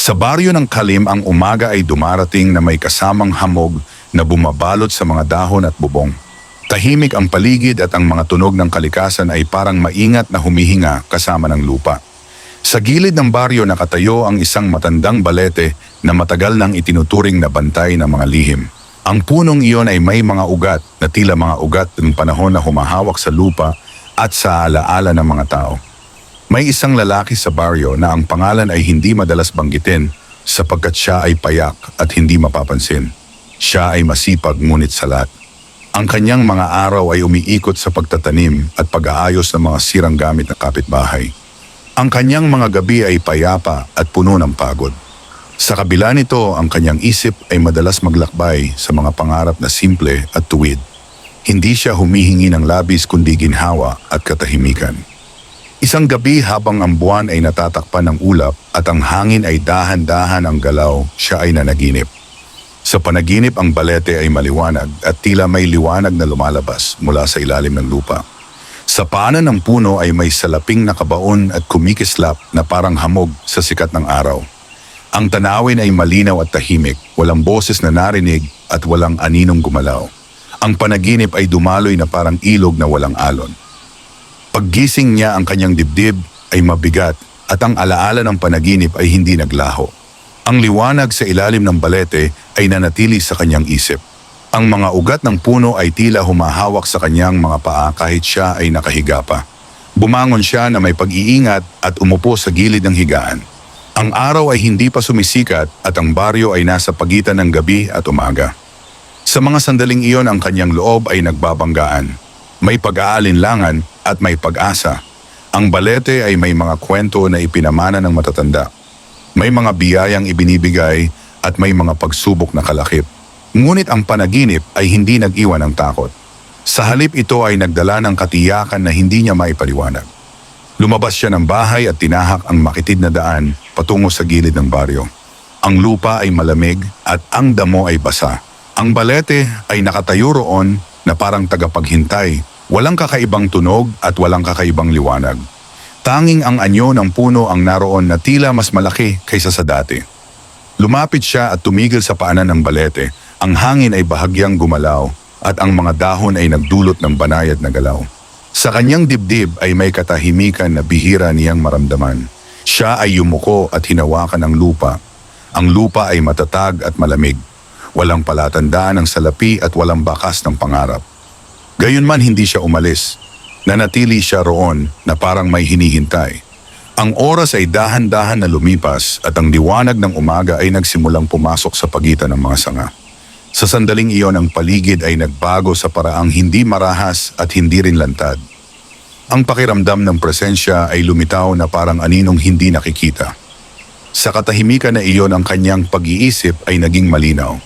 Sa baryo ng Kalim, ang umaga ay dumarating na may kasamang hamog na bumabalot sa mga dahon at bubong. Tahimik ang paligid at ang mga tunog ng kalikasan ay parang maingat na humihinga kasama ng lupa. Sa gilid ng baryo nakatayo ang isang matandang balete na matagal nang itinuturing na bantay ng mga lihim. Ang punong iyon ay may mga ugat na tila mga ugat ng panahon na humahawak sa lupa at sa alaala ng mga tao. May isang lalaki sa baryo na ang pangalan ay hindi madalas banggitin sapagkat siya ay payak at hindi mapapansin. Siya ay masipag ngunit salat. Ang kanyang mga araw ay umiikot sa pagtatanim at pag-aayos ng mga sirang gamit ng kapitbahay. Ang kanyang mga gabi ay payapa at puno ng pagod. Sa kabila nito, ang kanyang isip ay madalas maglakbay sa mga pangarap na simple at tuwid. Hindi siya humihingi ng labis kundi ginhawa at katahimikan. Isang gabi habang ang buwan ay natatakpan ng ulap at ang hangin ay dahan-dahan ang galaw, siya ay nanaginip. Sa panaginip ang balete ay maliwanag at tila may liwanag na lumalabas mula sa ilalim ng lupa. Sa paanan ng puno ay may salaping nakabaon at kumikislap na parang hamog sa sikat ng araw. Ang tanawin ay malinaw at tahimik, walang boses na narinig at walang aninong gumalaw. Ang panaginip ay dumaloy na parang ilog na walang alon. Paggising niya ang kanyang dibdib ay mabigat at ang alaala ng panaginip ay hindi naglaho. Ang liwanag sa ilalim ng balete ay nanatili sa kanyang isip. Ang mga ugat ng puno ay tila humahawak sa kanyang mga paa kahit siya ay nakahiga pa. Bumangon siya na may pag-iingat at umupo sa gilid ng higaan. Ang araw ay hindi pa sumisikat at ang baryo ay nasa pagitan ng gabi at umaga. Sa mga sandaling iyon ang kanyang loob ay nagbabanggaan. May pag-aalinlangan at may pag-asa. Ang balete ay may mga kwento na ipinamana ng matatanda. May mga biyayang ibinibigay at may mga pagsubok na kalakip. Ngunit ang panaginip ay hindi nag-iwan ng takot. Sa halip ito ay nagdala ng katiyakan na hindi niya maipaliwanag. Lumabas siya ng bahay at tinahak ang makitid na daan patungo sa gilid ng baryo. Ang lupa ay malamig at ang damo ay basa. Ang balete ay nakatayo roon na parang tagapaghintay, walang kakaibang tunog at walang kakaibang liwanag. Tanging ang anyo ng puno ang naroon na tila mas malaki kaysa sa dati. Lumapit siya at tumigil sa paanan ng balete. Ang hangin ay bahagyang gumalaw at ang mga dahon ay nagdulot ng banayad na galaw. Sa kanyang dibdib ay may katahimikan na bihira niyang maramdaman. Siya ay yumuko at hinawakan ang lupa. Ang lupa ay matatag at malamig. Walang palatandaan ng salapi at walang bakas ng pangarap. Gayunman hindi siya umalis. Nanatili siya roon na parang may hinihintay. Ang oras ay dahan-dahan na lumipas at ang liwanag ng umaga ay nagsimulang pumasok sa pagitan ng mga sanga. Sa sandaling iyon ang paligid ay nagbago sa paraang hindi marahas at hindi rin lantad. Ang pakiramdam ng presensya ay lumitaw na parang aninong hindi nakikita. Sa katahimikan na iyon ang kanyang pag-iisip ay naging malinaw.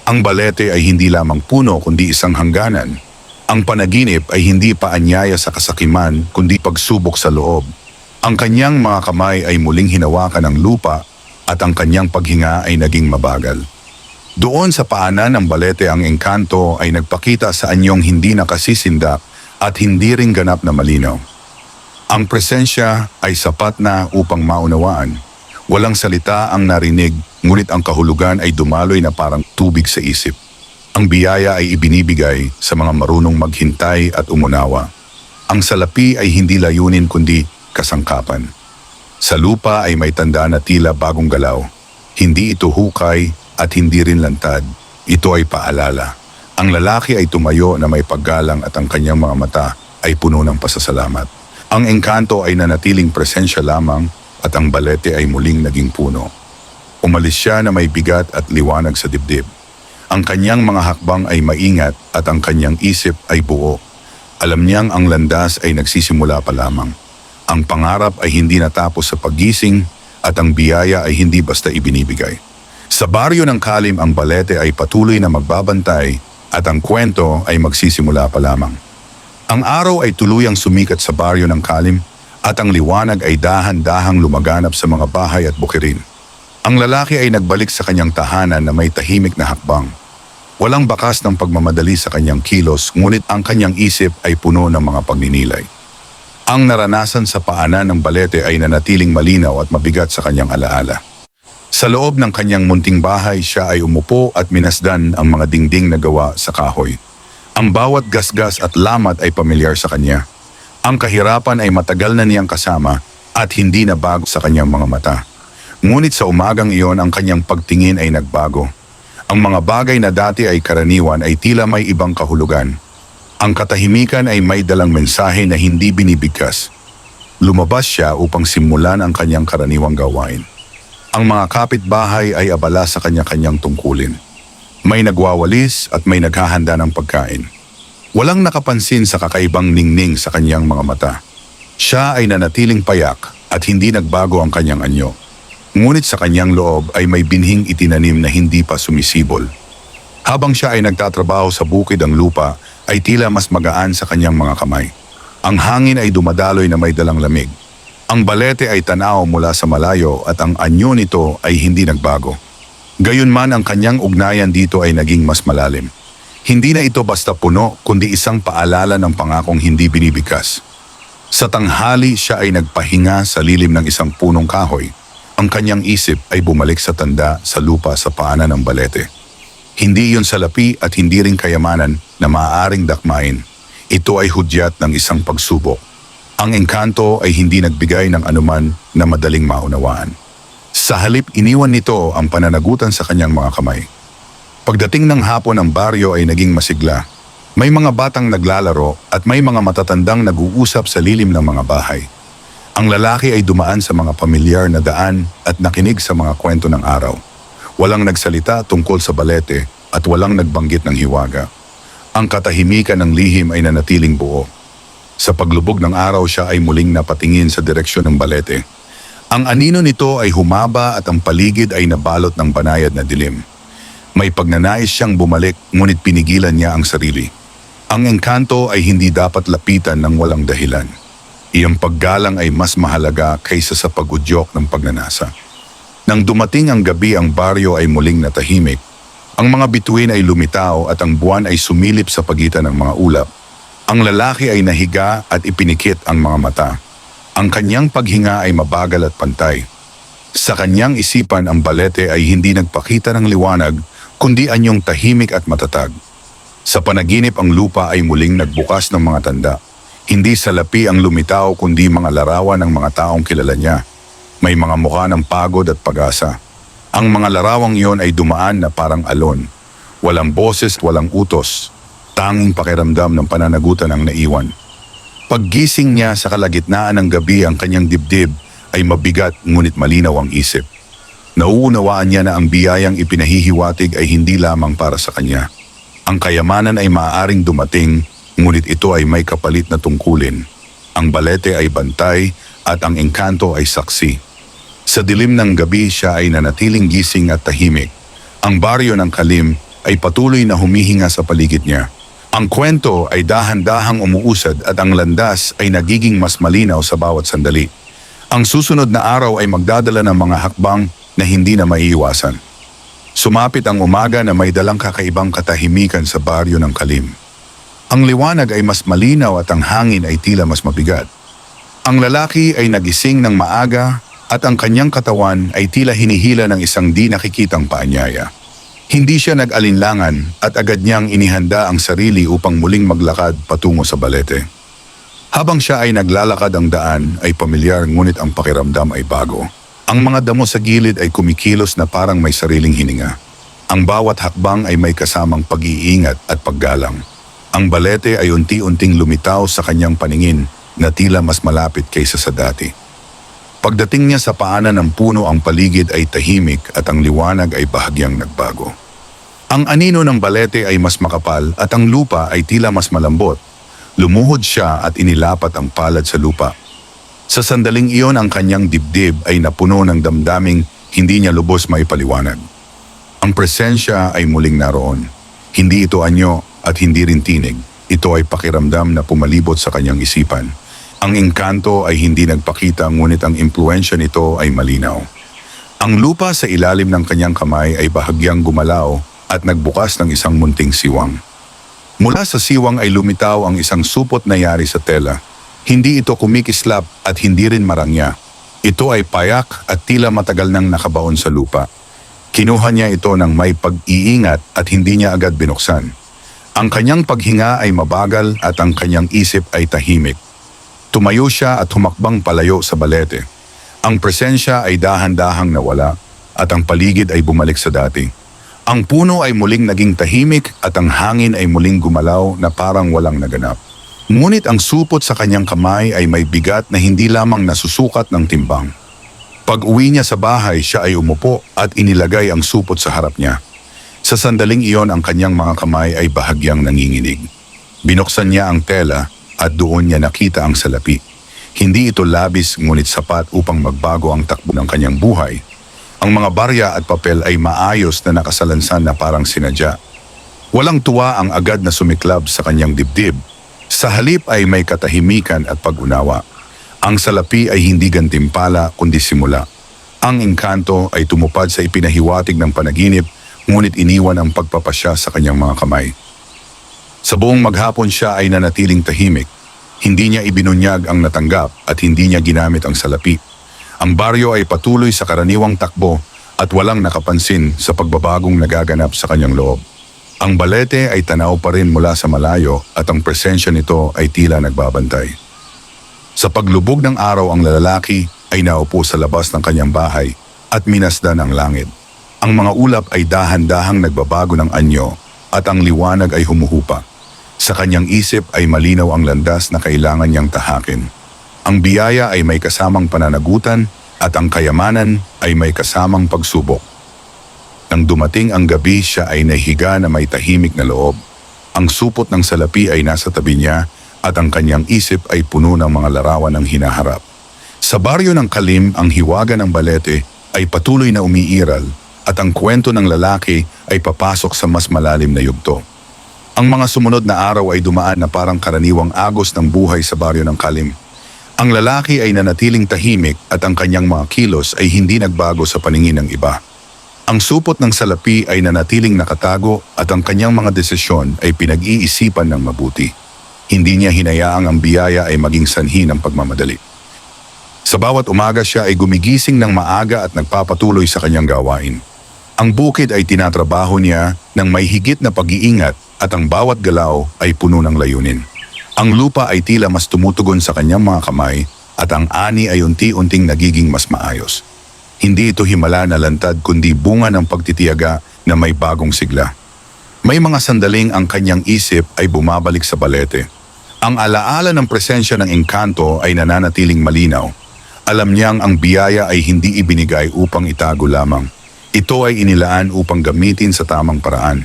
Ang balete ay hindi lamang puno kundi isang hangganan. Ang panaginip ay hindi paanyaya sa kasakiman kundi pagsubok sa loob. Ang kanyang mga kamay ay muling hinawakan ng lupa at ang kanyang paghinga ay naging mabagal. Doon sa paanan ng balete ang engkanto ay nagpakita sa anyong hindi nakasisindak at hindi rin ganap na malinaw. Ang presensya ay sapat na upang maunawaan. Walang salita ang narinig, ngunit ang kahulugan ay dumaloy na parang tubig sa isip. Ang biyaya ay ibinibigay sa mga marunong maghintay at umunawa. Ang salapi ay hindi layunin kundi kasangkapan. Sa lupa ay may tanda na tila bagong galaw. Hindi ito hukay at hindi rin lantad. Ito ay paalala. Ang lalaki ay tumayo na may paggalang at ang kanyang mga mata ay puno ng pasasalamat. Ang engkanto ay nanatiling presensya lamang at ang balete ay muling naging puno. Umalis siya na may bigat at liwanag sa dibdib. Ang kanyang mga hakbang ay maingat at ang kanyang isip ay buo. Alam niyang ang landas ay nagsisimula pa lamang. Ang pangarap ay hindi natapos sa paggising at ang biyaya ay hindi basta ibinibigay. Sa baryo ng Kalim ang balete ay patuloy na magbabantay at ang kwento ay magsisimula pa lamang. Ang araw ay tuluyang sumikat sa baryo ng Kalim at ang liwanag ay dahan-dahang lumaganap sa mga bahay at bukirin. Ang lalaki ay nagbalik sa kanyang tahanan na may tahimik na hakbang. Walang bakas ng pagmamadali sa kanyang kilos, ngunit ang kanyang isip ay puno ng mga pagninilay. Ang naranasan sa paanan ng balete ay nanatiling malinaw at mabigat sa kanyang alaala. Sa loob ng kanyang munting bahay, siya ay umupo at minasdan ang mga dingding na gawa sa kahoy. Ang bawat gasgas at lamat ay pamilyar sa kanya. Ang kahirapan ay matagal na niyang kasama at hindi na bago sa kanyang mga mata. Ngunit sa umagang iyon ang kanyang pagtingin ay nagbago. Ang mga bagay na dati ay karaniwan ay tila may ibang kahulugan. Ang katahimikan ay may dalang mensahe na hindi binibigkas. Lumabas siya upang simulan ang kanyang karaniwang gawain. Ang mga kapitbahay ay abala sa kanya-kanyang tungkulin. May nagwawalis at may naghahanda ng pagkain. Walang nakapansin sa kakaibang ningning sa kanyang mga mata. Siya ay nanatiling payak at hindi nagbago ang kanyang anyo. Ngunit sa kanyang loob ay may binhing itinanim na hindi pa sumisibol. Habang siya ay nagtatrabaho sa bukid ang lupa, ay tila mas magaan sa kanyang mga kamay. Ang hangin ay dumadaloy na may dalang lamig. Ang balete ay tanaw mula sa malayo at ang anyo nito ay hindi nagbago. Gayunman ang kanyang ugnayan dito ay naging mas malalim. Hindi na ito basta puno kundi isang paalala ng pangakong hindi binibigkas. Sa tanghali siya ay nagpahinga sa lilim ng isang punong kahoy. Ang kanyang isip ay bumalik sa tanda sa lupa sa paanan ng balete. Hindi iyon salapi at hindi rin kayamanan na maaaring dakmain. Ito ay hudyat ng isang pagsubok. Ang engkanto ay hindi nagbigay ng anuman na madaling maunawaan. Sa halip iniwan nito ang pananagutan sa kanyang mga kamay. Pagdating ng hapon ang baryo ay naging masigla. May mga batang naglalaro at may mga matatandang nag-uusap sa lilim ng mga bahay. Ang lalaki ay dumaan sa mga pamilyar na daan at nakinig sa mga kwento ng araw. Walang nagsalita tungkol sa balete at walang nagbanggit ng hiwaga. Ang katahimikan ng lihim ay nanatiling buo. Sa paglubog ng araw siya ay muling napatingin sa direksyon ng balete. Ang anino nito ay humaba at ang paligid ay nabalot ng banayad na dilim. May pagnanais siyang bumalik ngunit pinigilan niya ang sarili. Ang engkanto ay hindi dapat lapitan ng walang dahilan. Iyang paggalang ay mas mahalaga kaysa sa pagudyok ng pagnanasa. Nang dumating ang gabi ang baryo ay muling natahimik. Ang mga bituin ay lumitaw at ang buwan ay sumilip sa pagitan ng mga ulap. Ang lalaki ay nahiga at ipinikit ang mga mata. Ang kanyang paghinga ay mabagal at pantay. Sa kanyang isipan ang balete ay hindi nagpakita ng liwanag kundi anyong tahimik at matatag. Sa panaginip ang lupa ay muling nagbukas ng mga tanda. Hindi salapi ang lumitaw kundi mga larawan ng mga taong kilala niya. May mga mukha ng pagod at pag-asa. Ang mga larawang iyon ay dumaan na parang alon. Walang boses, walang utos. Tanging pakiramdam ng pananagutan ang naiwan. Paggising niya sa kalagitnaan ng gabi ang kanyang dibdib ay mabigat ngunit malinaw ang isip. Nauunawaan niya na ang biyayang ipinahihiwatig ay hindi lamang para sa kanya. Ang kayamanan ay maaaring dumating ngunit ito ay may kapalit na tungkulin. Ang balete ay bantay at ang engkanto ay saksi. Sa dilim ng gabi siya ay nanatiling gising at tahimik. Ang baryo ng Kalim ay patuloy na humihinga sa paligid niya. Ang kwento ay dahan-dahang umuusad at ang landas ay nagiging mas malinaw sa bawat sandali. Ang susunod na araw ay magdadala ng mga hakbang na hindi na maiiwasan. Sumapit ang umaga na may dalang kakaibang katahimikan sa baryo ng Kalim. Ang liwanag ay mas malinaw at ang hangin ay tila mas mabigat. Ang lalaki ay nagising ng maaga at ang kanyang katawan ay tila hinihila ng isang di nakikitang paanyaya. Hindi siya nag-alinlangan at agad niyang inihanda ang sarili upang muling maglakad patungo sa balete. Habang siya ay naglalakad ang daan ay pamilyar ngunit ang pakiramdam ay bago. Ang mga damo sa gilid ay kumikilos na parang may sariling hininga. Ang bawat hakbang ay may kasamang pag-iingat at paggalang. Ang balete ay unti-unting lumitaw sa kanyang paningin na tila mas malapit kaysa sa dati. Pagdating niya sa paanan ng puno ang paligid ay tahimik at ang liwanag ay bahagyang nagbago. Ang anino ng balete ay mas makapal at ang lupa ay tila mas malambot. Lumuhod siya at inilapat ang palad sa lupa. Sa sandaling iyon ang kanyang dibdib ay napuno ng damdaming hindi niya lubos maipaliwanag. Ang presensya ay muling naroon. Hindi ito anyo at hindi rin tinig. Ito ay pakiramdam na pumalibot sa kanyang isipan. Ang engkanto ay hindi nagpakita ngunit ang impluensya nito ay malinaw. Ang lupa sa ilalim ng kanyang kamay ay bahagyang gumalaw at nagbukas ng isang munting siwang. Mula sa siwang ay lumitaw ang isang supot na yari sa tela. Hindi ito kumikislap at hindi rin marangya. Ito ay payak at tila matagal nang nakabaon sa lupa. Kinuha niya ito ng may pag-iingat at hindi niya agad binuksan. Ang kanyang paghinga ay mabagal at ang kanyang isip ay tahimik. Tumayo siya at humakbang palayo sa balete. Ang presensya ay dahan-dahang nawala at ang paligid ay bumalik sa dati. Ang puno ay muling naging tahimik at ang hangin ay muling gumalaw na parang walang naganap. Ngunit ang supot sa kanyang kamay ay may bigat na hindi lamang nasusukat ng timbang. Pag-uwi niya sa bahay, siya ay umupo at inilagay ang supot sa harap niya. Sa sandaling iyon, ang kanyang mga kamay ay bahagyang nanginginig. Binuksan niya ang tela at doon niya nakita ang salapi. Hindi ito labis ngunit sapat upang magbago ang takbo ng kanyang buhay. Ang mga barya at papel ay maayos na nakasalansan na parang sinadya. Walang tuwa ang agad na sumiklab sa kanyang dibdib. Sa halip ay may katahimikan at pag-unawa. Ang salapi ay hindi gantimpala kundi simula. Ang engkanto ay tumupad sa ipinahiwatig ng panaginip, ngunit iniwan ang pagpapasya sa kanyang mga kamay. Sa buong maghapon siya ay nanatiling tahimik. Hindi niya ibinunyag ang natanggap at hindi niya ginamit ang salapi. Ang baryo ay patuloy sa karaniwang takbo at walang nakapansin sa pagbabagong nagaganap sa kanyang loob. Ang balete ay tanaw pa rin mula sa malayo at ang presensya nito ay tila nagbabantay. Sa paglubog ng araw, ang lalaki ay naupo sa labas ng kanyang bahay at minasdan ang langit. Ang mga ulap ay dahan-dahang nagbabago ng anyo at ang liwanag ay humuhupa. Sa kanyang isip ay malinaw ang landas na kailangan niyang tahakin. Ang biyaya ay may kasamang pananagutan at ang kayamanan ay may kasamang pagsubok. Nang dumating ang gabi, siya ay nahiga na may tahimik na loob. Ang supot ng salapi ay nasa tabi niya at ang kanyang isip ay puno ng mga larawan ng hinaharap. Sa baryo ng Kalim, ang hiwaga ng balete ay patuloy na umiiral at ang kwento ng lalaki ay papasok sa mas malalim na yugto. Ang mga sumunod na araw ay dumaan na parang karaniwang agos ng buhay sa baryo ng Kalim. Ang lalaki ay nanatiling tahimik at ang kanyang mga kilos ay hindi nagbago sa paningin ng iba. Ang supot ng salapi ay nanatiling nakatago at ang kanyang mga desisyon ay pinag-iisipan ng mabuti. Hindi niya hinayaang ang biyaya ay maging sanhi ng pagmamadali. Sa bawat umaga siya ay gumigising ng maaga at nagpapatuloy sa kanyang gawain. Ang bukid ay tinatrabaho niya ng may higit na pag-iingat at ang bawat galaw ay puno ng layunin. Ang lupa ay tila mas tumutugon sa kanyang mga kamay at ang ani ay unti-unting nagiging mas maayos. Hindi ito himala na lantad kundi bunga ng pagtitiyaga na may bagong sigla. May mga sandaling ang kanyang isip ay bumabalik sa balete. Ang alaala ng presensya ng engkanto ay nananatiling malinaw. Alam niyang ang biyaya ay hindi ibinigay upang itago lamang. Ito ay inilaan upang gamitin sa tamang paraan.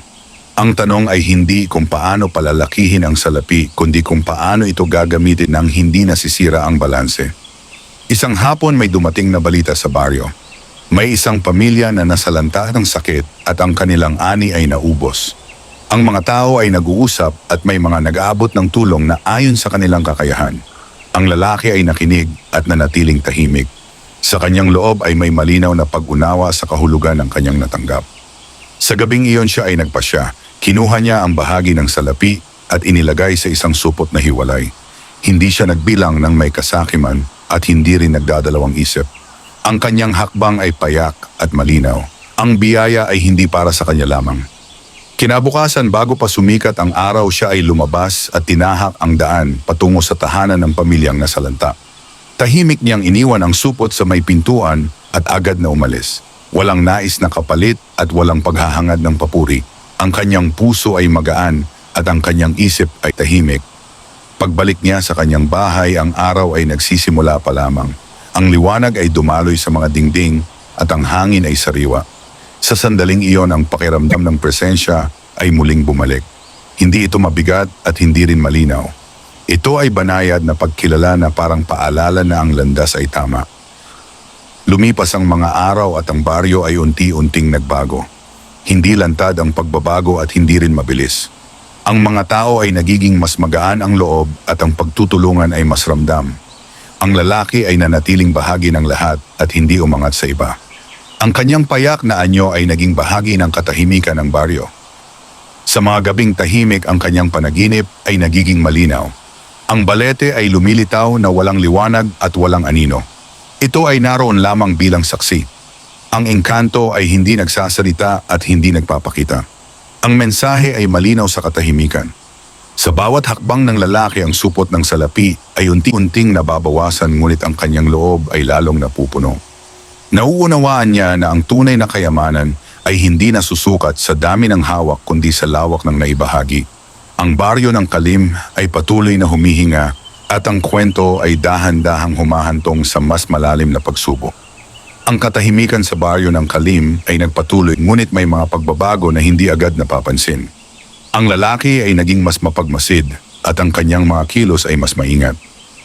Ang tanong ay hindi kung paano palalakihin ang salapi, kundi kung paano ito gagamitin nang hindi nasisira ang balanse. Isang hapon may dumating na balita sa baryo. May isang pamilya na nasalanta ng sakit at ang kanilang ani ay naubos. Ang mga tao ay nag-uusap at may mga nag-aabot ng tulong na ayon sa kanilang kakayahan. Ang lalaki ay nakinig at nanatiling tahimik. Sa kanyang loob ay may malinaw na pag-unawa sa kahulugan ng kanyang natanggap. Sa gabing iyon siya ay nagpasya. Kinuha niya ang bahagi ng salapi at inilagay sa isang supot na hiwalay. Hindi siya nagbilang ng may kasakiman at hindi rin nagdadalawang isip. Ang kanyang hakbang ay payak at malinaw. Ang biyaya ay hindi para sa kanya lamang. Kinabukasan, bago pa sumikat ang araw, siya ay lumabas at tinahak ang daan patungo sa tahanan ng pamilyang nasalanta. Tahimik niyang iniwan ang supot sa may pintuan at agad na umalis. Walang nais na kapalit at walang paghahangad ng papuri. Ang kanyang puso ay magaan at ang kanyang isip ay tahimik. Pagbalik niya sa kanyang bahay, ang araw ay nagsisimula pa lamang. Ang liwanag ay dumaloy sa mga dingding at ang hangin ay sariwa. Sa sandaling iyon, ang pakiramdam ng presensya ay muling bumalik. Hindi ito mabigat at hindi rin malinaw. Ito ay banayad na pagkilala na parang paalala na ang landas ay tama. Lumipas ang mga araw at ang baryo ay unti-unting nagbago. Hindi lantad ang pagbabago at hindi rin mabilis. Ang mga tao ay nagiging mas magaan ang loob at ang pagtutulungan ay mas ramdam. Ang lalaki ay nanatiling bahagi ng lahat at hindi umangat sa iba. Ang kanyang payak na anyo ay naging bahagi ng katahimikan ng baryo. Sa mga gabing tahimik, ang kanyang panaginip ay nagiging malinaw. Ang balete ay lumilitaw na walang liwanag at walang anino. Ito ay naroon lamang bilang saksi. Ang engkanto ay hindi nagsasalita at hindi nagpapakita. Ang mensahe ay malinaw sa katahimikan. Sa bawat hakbang ng lalaki ang supot ng salapi ay unti-unting nababawasan ngunit ang kanyang loob ay lalong napupuno. Nauunawaan niya na ang tunay na kayamanan ay hindi nasusukat sa dami ng hawak kundi sa lawak ng naibahagi. Ang baryo ng Kalim ay patuloy na humihinga at ang kwento ay dahan-dahang humahantong sa mas malalim na pagsubok. Ang katahimikan sa baryo ng Kalim ay nagpatuloy ngunit may mga pagbabago na hindi agad napapansin. Ang lalaki ay naging mas mapagmasid at ang kanyang mga kilos ay mas maingat.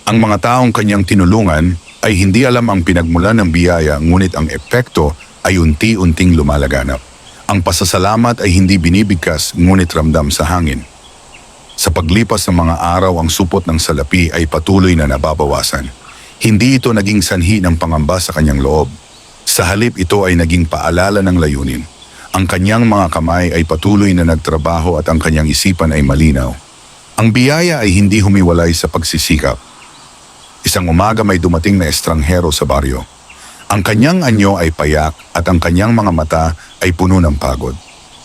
Ang mga taong kanyang tinulungan ay hindi alam ang pinagmulan ng biyaya ngunit ang epekto ay unti-unting lumalaganap. Ang pasasalamat ay hindi binibigkas ngunit ramdam sa hangin. Sa paglipas ng mga araw ang supot ng salapi ay patuloy na nababawasan. Hindi ito naging sanhi ng pangamba sa kanyang loob. Sa halip ito ay naging paalala ng layunin. Ang kanyang mga kamay ay patuloy na nagtrabaho at ang kanyang isipan ay malinaw. Ang biyaya ay hindi humiwalay sa pagsisikap. Isang umaga may dumating na estranghero sa baryo. Ang kanyang anyo ay payak at ang kanyang mga mata ay puno ng pagod.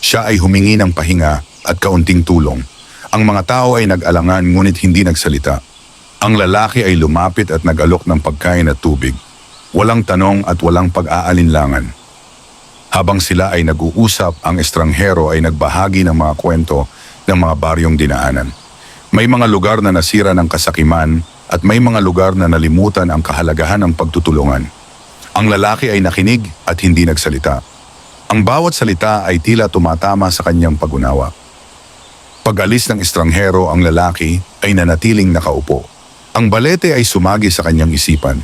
Siya ay humingi ng pahinga at kaunting tulong. Ang mga tao ay nag-alangan ngunit hindi nagsalita. Ang lalaki ay lumapit at nag-alok ng pagkain at tubig. Walang tanong at walang pag-aalinlangan. Habang sila ay nag-uusap, ang estranghero ay nagbahagi ng mga kwento ng mga baryong dinaanan. May mga lugar na nasira ng kasakiman at may mga lugar na nalimutan ang kahalagahan ng pagtutulungan. Ang lalaki ay nakinig at hindi nagsalita. Ang bawat salita ay tila tumatama sa kanyang pag-unawa. Pag-alis ng estranghero, ang lalaki ay nanatiling nakaupo. Ang balete ay sumagi sa kanyang isipan.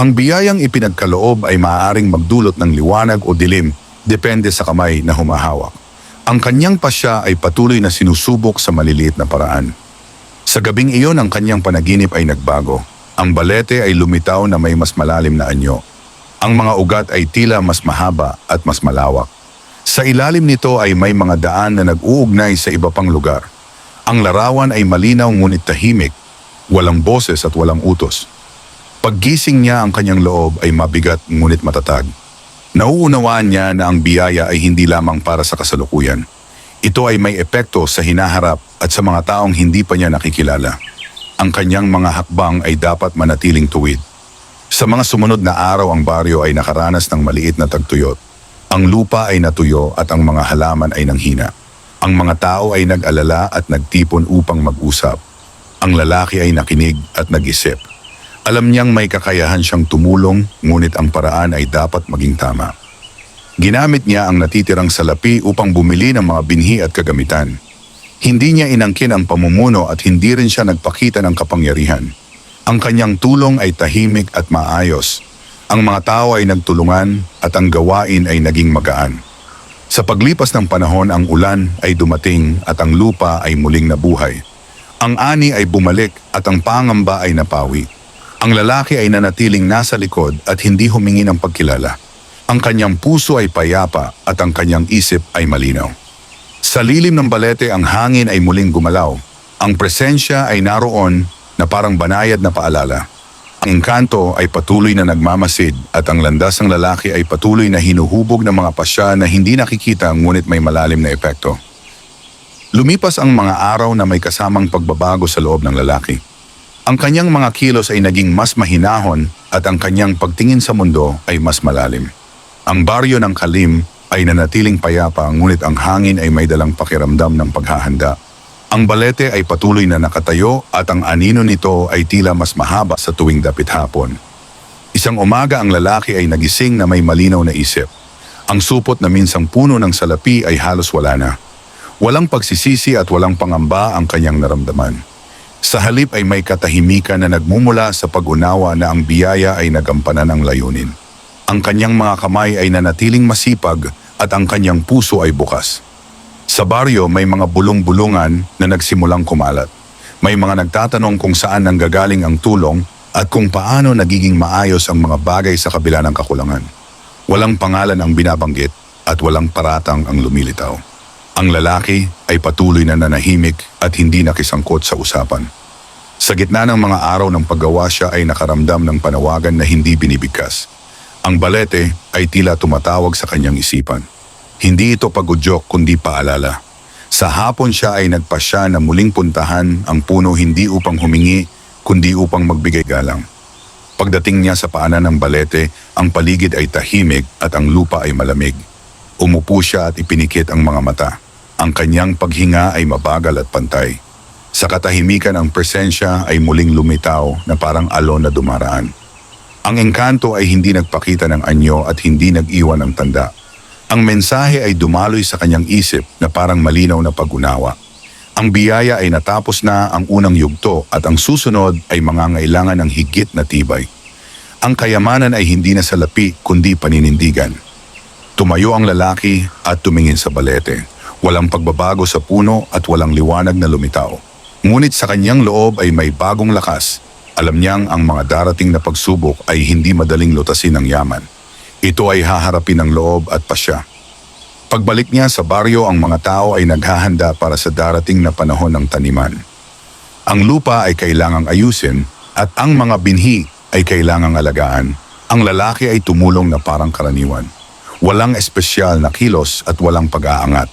Ang biyayang ipinagkaloob ay maaaring magdulot ng liwanag o dilim, depende sa kamay na humahawak. Ang kanyang pasya ay patuloy na sinusubok sa maliliit na paraan. Sa gabing iyon ang kanyang panaginip ay nagbago. Ang balete ay lumitaw na may mas malalim na anyo. Ang mga ugat ay tila mas mahaba at mas malawak. Sa ilalim nito ay may mga daan na nag-uugnay sa iba pang lugar. Ang larawan ay malinaw ngunit tahimik, walang boses at walang utos. Paggising niya ang kanyang loob ay mabigat ngunit matatag. Nauunawaan niya na ang biyaya ay hindi lamang para sa kasalukuyan. Ito ay may epekto sa hinaharap at sa mga taong hindi pa niya nakikilala. Ang kanyang mga hakbang ay dapat manatiling tuwid. Sa mga sumunod na araw ang baryo ay nakaranas ng maliit na tagtuyot. Ang lupa ay natuyo at ang mga halaman ay nanghina. Ang mga tao ay nag-alala at nagtipon upang mag-usap. Ang lalaki ay nakinig at nag-isip. Alam niyang may kakayahan siyang tumulong, ngunit ang paraan ay dapat maging tama. Ginamit niya ang natitirang salapi upang bumili ng mga binhi at kagamitan. Hindi niya inangkin ang pamumuno at hindi rin siya nagpakita ng kapangyarihan. Ang kanyang tulong ay tahimik at maayos. Ang mga tao ay nagtulungan at ang gawain ay naging magaan. Sa paglipas ng panahon, ang ulan ay dumating at ang lupa ay muling nabuhay. Ang ani ay bumalik at ang pangamba ay napawi. Ang lalaki ay nanatiling nasa likod at hindi humingi ng pagkilala. Ang kanyang puso ay payapa at ang kanyang isip ay malinaw. Sa lilim ng balete ang hangin ay muling gumalaw. Ang presensya ay naroon na parang banayad na paalala. Ang engkanto ay patuloy na nagmamasid at ang landas ng lalaki ay patuloy na hinuhubog ng mga pasya na hindi nakikita ngunit may malalim na epekto. Lumipas ang mga araw na may kasamang pagbabago sa loob ng lalaki. Ang kanyang mga kilos ay naging mas mahinahon at ang kanyang pagtingin sa mundo ay mas malalim. Ang baryo ng Kalim ay nanatiling payapa ngunit ang hangin ay may dalang pakiramdam ng paghahanda. Ang balete ay patuloy na nakatayo at ang anino nito ay tila mas mahaba sa tuwing dapit hapon. Isang umaga ang lalaki ay nagising na may malinaw na isip. Ang supot na minsang puno ng salapi ay halos wala na. Walang pagsisisi at walang pangamba ang kanyang naramdaman. Sa halip ay may katahimikan na nagmumula sa pag-unawa na ang biyaya ay nagampanan ng layunin. Ang kanyang mga kamay ay nanatiling masipag at ang kanyang puso ay bukas. Sa baryo may mga bulong-bulungan na nagsimulang kumalat. May mga nagtatanong kung saan nanggagaling ang tulong at kung paano nagiging maayos ang mga bagay sa kabila ng kakulangan. Walang pangalan ang binabanggit at walang paratang ang lumilitaw. Ang lalaki ay patuloy na nanahimik at hindi nakisangkot sa usapan. Sa gitna ng mga araw ng paggawa siya ay nakaramdam ng panawagan na hindi binibigkas. Ang balete ay tila tumatawag sa kanyang isipan. Hindi ito pagudyok kundi paalala. Sa hapon siya ay nagpasya na muling puntahan ang puno hindi upang humingi kundi upang magbigay galang. Pagdating niya sa paanan ng balete, ang paligid ay tahimik at ang lupa ay malamig. Umupo siya at ipinikit ang mga mata. Ang kanyang paghinga ay mabagal at pantay. Sa katahimikan ang presensya ay muling lumitaw na parang alon na dumaraan. Ang engkanto ay hindi nagpakita ng anyo at hindi nag-iwan ng tanda. Ang mensahe ay dumaloy sa kanyang isip na parang malinaw na pag-unawa. Ang biyaya ay natapos na ang unang yugto at ang susunod ay mangangailangan ng higit na tibay. Ang kayamanan ay hindi na salapi kundi paninindigan. Tumayo ang lalaki at tumingin sa balete. Walang pagbabago sa puno at walang liwanag na lumitaw. Ngunit sa kanyang loob ay may bagong lakas. Alam niyang ang mga darating na pagsubok ay hindi madaling lutasin ng yaman. Ito ay haharapin ng loob at pasya. Pagbalik niya sa baryo, ang mga tao ay naghahanda para sa darating na panahon ng taniman. Ang lupa ay kailangang ayusin at ang mga binhi ay kailangang alagaan. Ang lalaki ay tumulong na parang karaniwan. Walang espesyal na kilos at walang pag-aangat.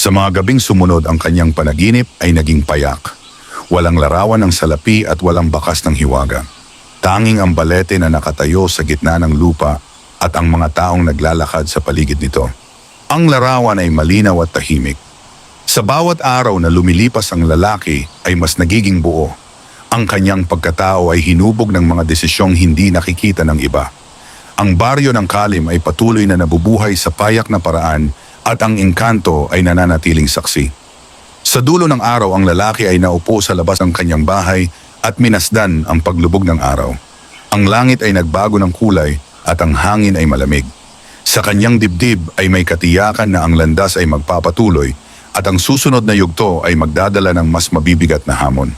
Sa mga gabing sumunod, ang kanyang panaginip ay naging payak. Walang larawan ng salapi at walang bakas ng hiwaga. Tanging ang balete na nakatayo sa gitna ng lupa at ang mga taong naglalakad sa paligid nito. Ang larawan ay malinaw at tahimik. Sa bawat araw na lumilipas ang lalaki ay mas nagiging buo. Ang kanyang pagkatao ay hinubog ng mga desisyong hindi nakikita ng iba. Ang baryo ng Kalim ay patuloy na nabubuhay sa payak na paraan at ang engkanto ay nananatiling saksi. Sa dulo ng araw, ang lalaki ay naupo sa labas ng kanyang bahay at minasdan ang paglubog ng araw. Ang langit ay nagbago ng kulay at ang hangin ay malamig. Sa kanyang dibdib ay may katiyakan na ang landas ay magpapatuloy at ang susunod na yugto ay magdadala ng mas mabibigat na hamon.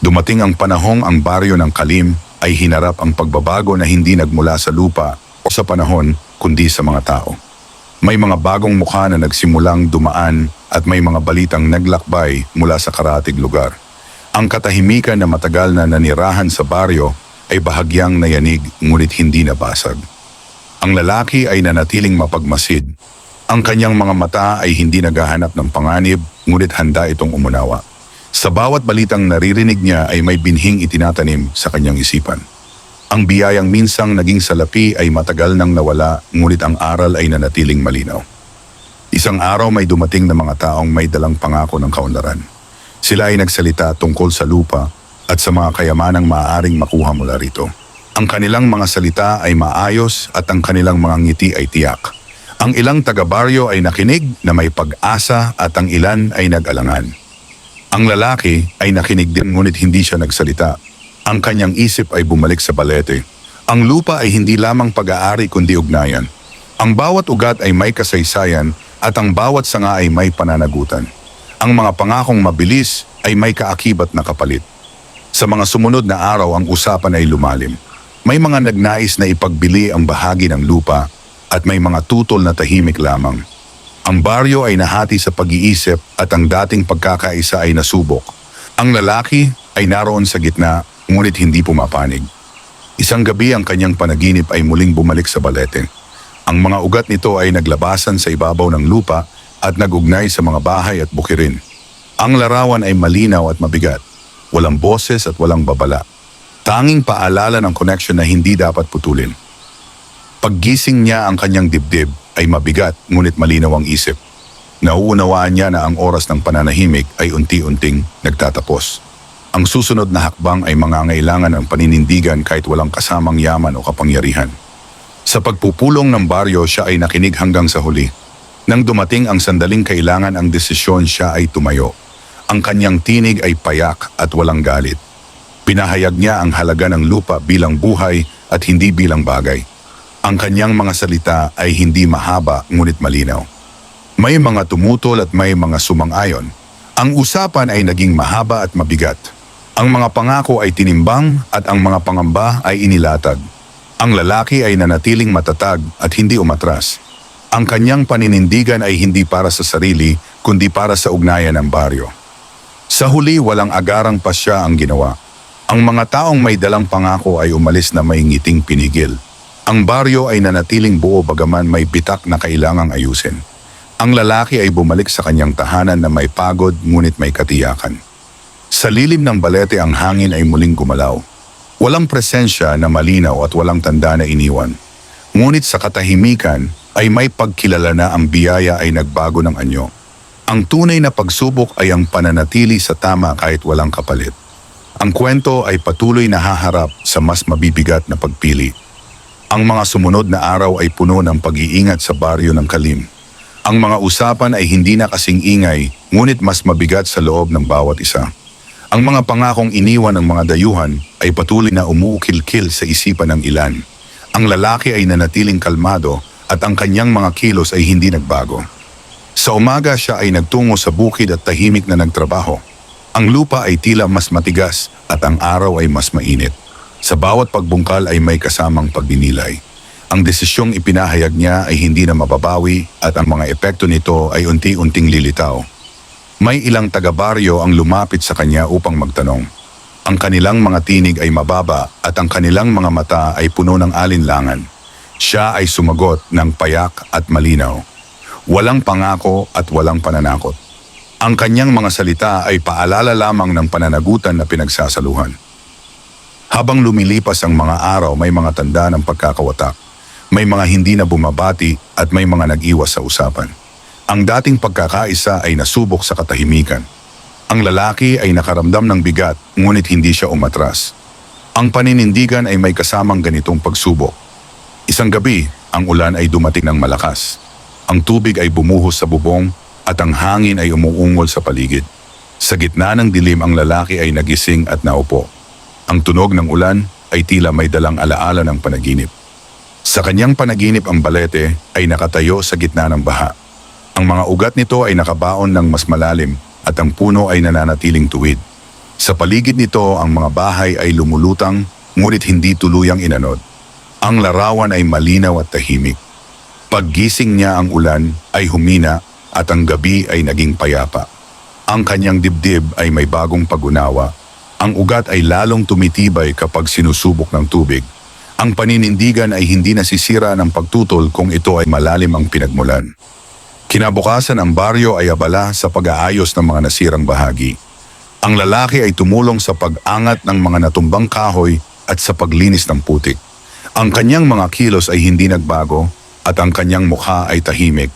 Dumating ang panahong ang baryo ng Kalim ay hinarap ang pagbabago na hindi nagmula sa lupa o sa panahon kundi sa mga tao. May mga bagong mukha na nagsimulang dumaan at may mga balitang naglakbay mula sa karatig lugar. Ang katahimikan na matagal na nanirahan sa baryo ay bahagyang nayanig ngunit hindi nabasag. Ang lalaki ay nanatiling mapagmasid. Ang kanyang mga mata ay hindi naghahanap ng panganib ngunit handa itong umunawa. Sa bawat balitang naririnig niya ay may binhing itinatanim sa kanyang isipan. Ang biyayang minsang naging salapi ay matagal nang nawala ngunit ang aral ay nanatiling malinaw. Isang araw may dumating na mga taong may dalang pangako ng kaunlaran. Sila ay nagsalita tungkol sa lupa at sa mga kayamanang maaaring makuha mula rito. Ang kanilang mga salita ay maayos at ang kanilang mga ngiti ay tiyak. Ang ilang taga-baryo ay nakinig na may pag-asa at ang ilan ay nag-alangan. Ang lalaki ay nakinig din ngunit hindi siya nagsalita. Ang kanyang isip ay bumalik sa balete. Ang lupa ay hindi lamang pag-aari kundi ugnayan. Ang bawat ugat ay may kasaysayan at ang bawat sanga ay may pananagutan. Ang mga pangakong mabilis ay may kaakibat na kapalit. Sa mga sumunod na araw ang usapan ay lumalim. May mga nagnais na ipagbili ang bahagi ng lupa at may mga tutol na tahimik lamang. Ang baryo ay nahati sa pag-iisip at ang dating pagkakaisa ay nasubok. Ang lalaki ay naroon sa gitna ngunit hindi pumapanig. Isang gabi ang kanyang panaginip ay muling bumalik sa balete. Ang mga ugat nito ay naglabasan sa ibabaw ng lupa at nagugnay sa mga bahay at bukirin. Ang larawan ay malinaw at mabigat. Walang boses at walang babala. Tanging paalala ng connection na hindi dapat putulin. Paggising niya ang kanyang dibdib ay mabigat ngunit malinaw ang isip. Nauunawaan niya na ang oras ng pananahimik ay unti-unting nagtatapos. Ang susunod na hakbang ay mangangailangan ng paninindigan kahit walang kasamang yaman o kapangyarihan. Sa pagpupulong ng baryo siya ay nakinig hanggang sa huli. Nang dumating ang sandaling kailangan ang desisyon, siya ay tumayo. Ang kanyang tinig ay payak at walang galit. Pinahayag niya ang halaga ng lupa bilang buhay at hindi bilang bagay. Ang kanyang mga salita ay hindi mahaba ngunit malinaw. May mga tumutol at may mga sumang-ayon. Ang usapan ay naging mahaba at mabigat. Ang mga pangako ay tinimbang at ang mga pangamba ay inilatag. Ang lalaki ay nanatiling matatag at hindi umatras. Ang kanyang paninindigan ay hindi para sa sarili kundi para sa ugnayan ng baryo. Sa huli, walang agarang pasya ang ginawa. Ang mga taong may dalang pangako ay umalis na may ngiting pinigil. Ang baryo ay nanatiling buo bagaman may bitak na kailangang ayusin. Ang lalaki ay bumalik sa kanyang tahanan na may pagod ngunit may katiyakan. Sa lilim ng balete ang hangin ay muling gumalaw. Walang presensya na malinaw at walang tanda na iniwan. Ngunit sa katahimikan ay may pagkilala na ang biyaya ay nagbago ng anyo. Ang tunay na pagsubok ay ang pananatili sa tama kahit walang kapalit. Ang kwento ay patuloy na haharap sa mas mabibigat na pagpili. Ang mga sumunod na araw ay puno ng pag-iingat sa baryo ng Kalim. Ang mga usapan ay hindi na kasing ingay, ngunit mas mabigat sa loob ng bawat isa. Ang mga pangakong iniwan ng mga dayuhan ay patuloy na umuukil-kil sa isipan ng ilan. Ang lalaki ay nanatiling kalmado at ang kanyang mga kilos ay hindi nagbago. Sa umaga siya ay nagtungo sa bukid at tahimik na nagtrabaho. Ang lupa ay tila mas matigas at ang araw ay mas mainit. Sa bawat pagbungkal ay may kasamang pagdinilay. Ang desisyong ipinahayag niya ay hindi na mababawi at ang mga epekto nito ay unti-unting lilitaw. May ilang taga-baryo ang lumapit sa kanya upang magtanong. Ang kanilang mga tinig ay mababa at ang kanilang mga mata ay puno ng alinlangan. Siya ay sumagot ng payak at malinaw. Walang pangako at walang pananakot. Ang kanyang mga salita ay paalala lamang ng pananagutan na pinagsasaluhan. Habang lumilipas ang mga araw, may mga tanda ng pagkakawatak. May mga hindi na bumabati at may mga nag-iwas sa usapan. Ang dating pagkakaisa ay nasubok sa katahimikan. Ang lalaki ay nakaramdam ng bigat, ngunit hindi siya umatras. Ang paninindigan ay may kasamang ganitong pagsubok. Isang gabi, ang ulan ay dumating ng malakas. Ang tubig ay bumuhos sa bubong at ang hangin ay umuungol sa paligid. Sa gitna ng dilim ang lalaki ay nagising at naupo. Ang tunog ng ulan ay tila may dalang alaala ng panaginip. Sa kanyang panaginip ang balete ay nakatayo sa gitna ng baha. Ang mga ugat nito ay nakabaon ng mas malalim at ang puno ay nananatiling tuwid. Sa paligid nito ang mga bahay ay lumulutang ngunit hindi tuluyang inanod. Ang larawan ay malinaw at tahimik. Paggising niya ang ulan ay humina at ang gabi ay naging payapa. Ang kanyang dibdib ay may bagong pag-unawa. Ang ugat ay lalong tumitibay kapag sinusubok ng tubig. Ang paninindigan ay hindi nasisira ng pagtutol kung ito ay malalim ang pinagmulan. Kinabukasan ang baryo ay abala sa pag-aayos ng mga nasirang bahagi. Ang lalaki ay tumulong sa pag-angat ng mga natumbang kahoy at sa paglinis ng putik. Ang kanyang mga kilos ay hindi nagbago at ang kanyang mukha ay tahimik.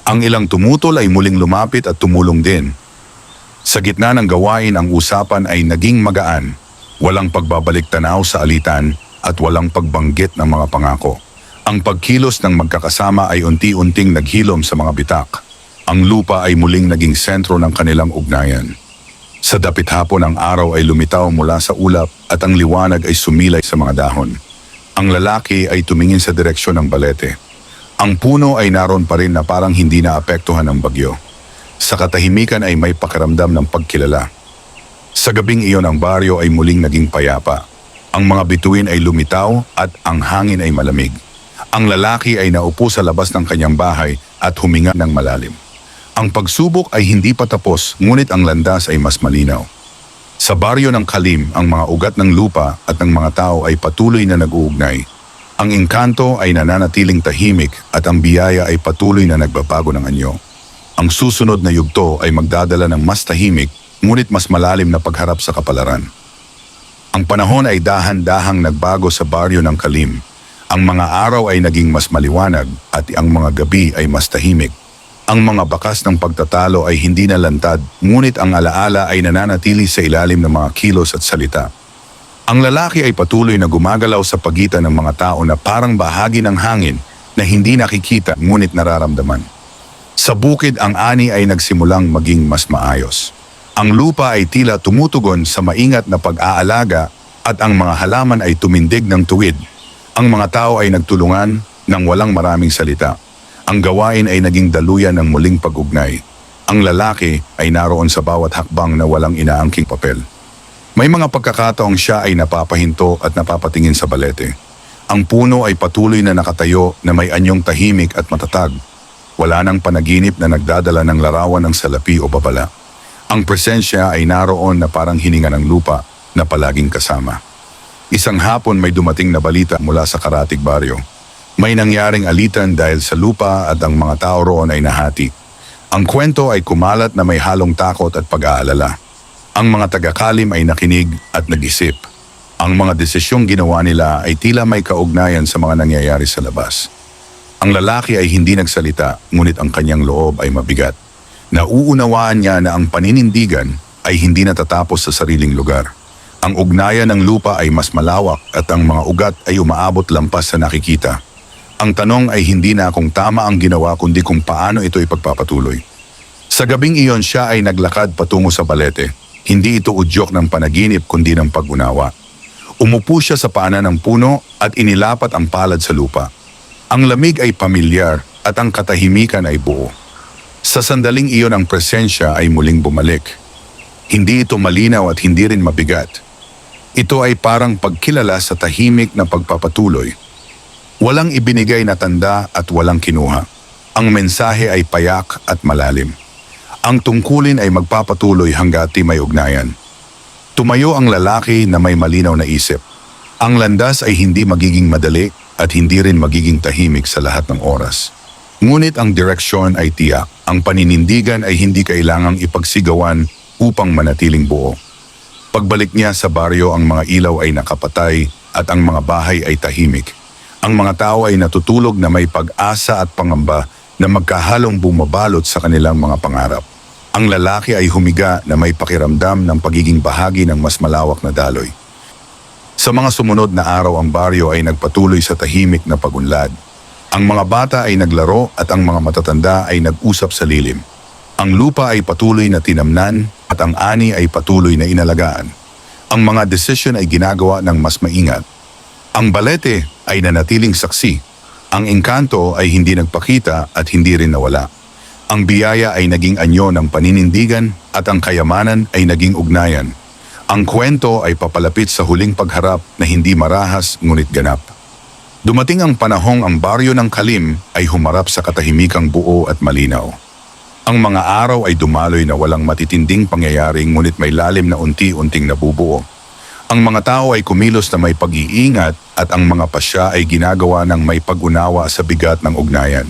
Ang ilang tumutol ay muling lumapit at tumulong din. Sa gitna ng gawain ang usapan ay naging magaan, walang pagbabalik tanaw sa alitan at walang pagbanggit ng mga pangako. Ang pagkilos ng magkakasama ay unti-unting naghilom sa mga bitak. Ang lupa ay muling naging sentro ng kanilang ugnayan. Sa dapit hapon ang araw ay lumitaw mula sa ulap at ang liwanag ay sumilay sa mga dahon. Ang lalaki ay tumingin sa direksyon ng balete. Ang puno ay naroon pa rin na parang hindi naapektuhan ng bagyo. Sa katahimikan ay may pakiramdam ng pagkilala. Sa gabing iyon ang baryo ay muling naging payapa. Ang mga bituin ay lumitaw at ang hangin ay malamig. Ang lalaki ay naupo sa labas ng kanyang bahay at huminga ng malalim. Ang pagsubok ay hindi pa tapos ngunit ang landas ay mas malinaw. Sa baryo ng Kalim, ang mga ugat ng lupa at ng mga tao ay patuloy na nag-uugnay. Ang engkanto ay nananatiling tahimik at ang biyaya ay patuloy na nagbabago ng anyo. Ang susunod na yugto ay magdadala ng mas tahimik ngunit mas malalim na pagharap sa kapalaran. Ang panahon ay dahan-dahang nagbago sa baryo ng Kalim. Ang mga araw ay naging mas maliwanag at ang mga gabi ay mas tahimik. Ang mga bakas ng pagtatalo ay hindi na lantad, ngunit ang alaala ay nananatili sa ilalim ng mga kilos at salita. Ang lalaki ay patuloy na gumagalaw sa pagitan ng mga tao na parang bahagi ng hangin na hindi nakikita ngunit nararamdaman. Sa bukid ang ani ay nagsimulang maging mas maayos. Ang lupa ay tila tumutugon sa maingat na pag-aalaga at ang mga halaman ay tumindig ng tuwid. Ang mga tao ay nagtulungan ng walang maraming salita. Ang gawain ay naging daluyan ng muling pag-ugnay. Ang lalaki ay naroon sa bawat hakbang na walang inaangking papel. May mga pagkakataong siya ay napapahinto at napapatingin sa balete. Ang puno ay patuloy na nakatayo na may anyong tahimik at matatag. Wala nang panaginip na nagdadala ng larawan ng salapi o babala. Ang presensya ay naroon na parang hininga ng lupa na palaging kasama. Isang hapon may dumating na balita mula sa Karatig Baryo. May nangyaring alitan dahil sa lupa at ang mga tao roon ay nahati. Ang kwento ay kumalat na may halong takot at pag-aalala. Ang mga taga-kalim ay nakinig at nag-isip. Ang mga desisyong ginawa nila ay tila may kaugnayan sa mga nangyayari sa labas. Ang lalaki ay hindi nagsalita, ngunit ang kanyang loob ay mabigat. Nauunawaan niya na ang paninindigan ay hindi natatapos sa sariling lugar. Ang ugnayan ng lupa ay mas malawak at ang mga ugat ay umaabot lampas sa nakikita. Ang tanong ay hindi na kung tama ang ginawa kundi kung paano ito ipagpapatuloy. Sa gabing iyon siya ay naglakad patungo sa balete. Hindi ito udyok ng panaginip kundi ng pag-unawa. Umupo siya sa paanan ng puno at inilapat ang palad sa lupa. Ang lamig ay pamilyar at ang katahimikan ay buo. Sa sandaling iyon ang presensya ay muling bumalik. Hindi ito malinaw at hindi rin mabigat. Ito ay parang pagkilala sa tahimik na pagpapatuloy. Walang ibinigay na tanda at walang kinuha. Ang mensahe ay payak at malalim. Ang tungkulin ay magpapatuloy hanggat may ugnayan. Tumayo ang lalaki na may malinaw na isip. Ang landas ay hindi magiging madali at hindi rin magiging tahimik sa lahat ng oras. Ngunit ang direksyon ay tiyak. Ang paninindigan ay hindi kailangang ipagsigawan upang manatiling buo. Pagbalik niya sa baryo, ang mga ilaw ay nakapatay at ang mga bahay ay tahimik. Ang mga tao ay natutulog na may pag-asa at pangamba na magkahalong bumabalot sa kanilang mga pangarap. Ang lalaki ay humiga na may pakiramdam ng pagiging bahagi ng mas malawak na daloy. Sa mga sumunod na araw, ang baryo ay nagpatuloy sa tahimik na pagunlad. Ang mga bata ay naglaro at ang mga matatanda ay nag-usap sa lilim. Ang lupa ay patuloy na tinamnan at ang ani ay patuloy na inalagaan. Ang mga desisyon ay ginagawa ng mas maingat. Ang balete ay nanatiling saksi. Ang engkanto ay hindi nagpakita at hindi rin nawala. Ang biyaya ay naging anyo ng paninindigan at ang kayamanan ay naging ugnayan. Ang kwento ay papalapit sa huling pagharap na hindi marahas ngunit ganap. Dumating ang panahong ang baryo ng Kalim ay humarap sa katahimikang buo at malinaw. Ang mga araw ay dumaloy na walang matitinding pangyayari ngunit may lalim na unti-unting nabubuo. Ang mga tao ay kumilos na may pag-iingat at ang mga pasya ay ginagawa ng may pag-unawa sa bigat ng ugnayan.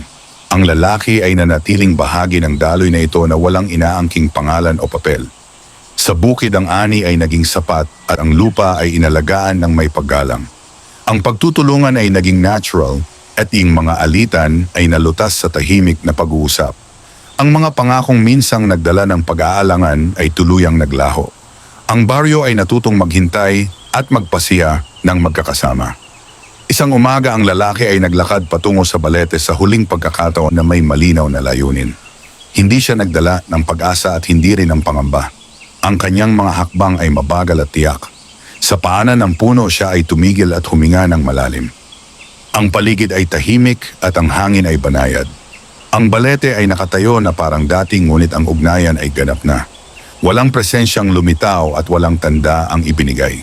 Ang lalaki ay nanatiling bahagi ng daloy na ito na walang inaangking pangalan o papel. Sa bukid ang ani ay naging sapat at ang lupa ay inalagaan ng may paggalang. Ang pagtutulungan ay naging natural at yung mga alitan ay nalutas sa tahimik na pag-uusap. Ang mga pangakong minsang nagdala ng pag-aalangan ay tuluyang naglaho. Ang baryo ay natutong maghintay at magpasiya ng magkakasama. Isang umaga ang lalaki ay naglakad patungo sa balete sa huling pagkakataon na may malinaw na layunin. Hindi siya nagdala ng pag-asa at hindi rin ng pangamba. Ang kanyang mga hakbang ay mabagal at tiyak. Sa paanan ng puno siya ay tumigil at huminga ng malalim. Ang paligid ay tahimik at ang hangin ay banayad. Ang balete ay nakatayo na parang dating ngunit ang ugnayan ay ganap na. Walang presensyang lumitaw at walang tanda ang ibinigay.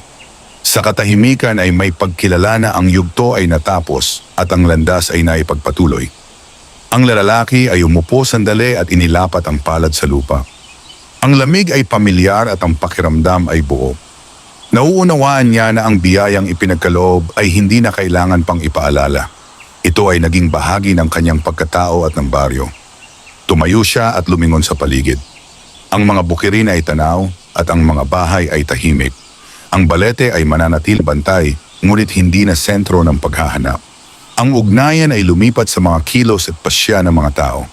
Sa katahimikan ay may pagkilala na ang yugto ay natapos at ang landas ay naipagpatuloy. Ang lalaki ay umupo sandali at inilapat ang palad sa lupa. Ang lamig ay pamilyar at ang pakiramdam ay buo. Nauunawaan niya na ang biyayang ipinagkaloob ay hindi na kailangan pang ipaalala. Ito ay naging bahagi ng kanyang pagkatao at ng baryo. Tumayo siya at lumingon sa paligid. Ang mga bukirin ay tanaw at ang mga bahay ay tahimik. Ang balete ay mananatiling bantay, ngunit hindi na sentro ng paghahanap. Ang ugnayan ay lumipat sa mga kilos at pasya ng mga tao.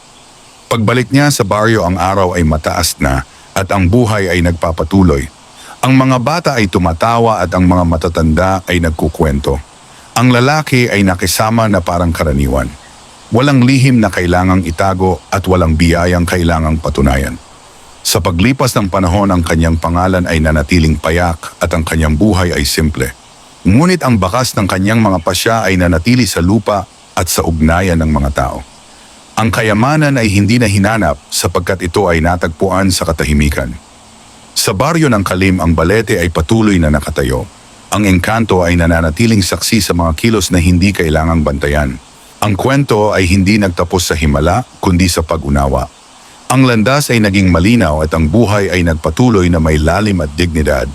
Pagbalik niya sa baryo, ang araw ay mataas na at ang buhay ay nagpapatuloy. Ang mga bata ay tumatawa at ang mga matatanda ay nagkukwento. Ang lalaki ay nakisama na parang karaniwan. Walang lihim na kailangang itago at walang biyayang kailangang patunayan. Sa paglipas ng panahon, ang kanyang pangalan ay nanatiling payak at ang kanyang buhay ay simple. Ngunit ang bakas ng kanyang mga pasya ay nanatili sa lupa at sa ugnayan ng mga tao. Ang kayamanan ay hindi na hinanap sapagkat ito ay natagpuan sa katahimikan. Sa baryo ng Kalim, ang balete ay patuloy na nakatayo. Ang engkanto ay nananatiling saksi sa mga kilos na hindi kailangang bantayan. Ang kwento ay hindi nagtapos sa himala kundi sa pag-unawa. Ang landas ay naging malinaw at ang buhay ay nagpatuloy na may lalim at dignidad.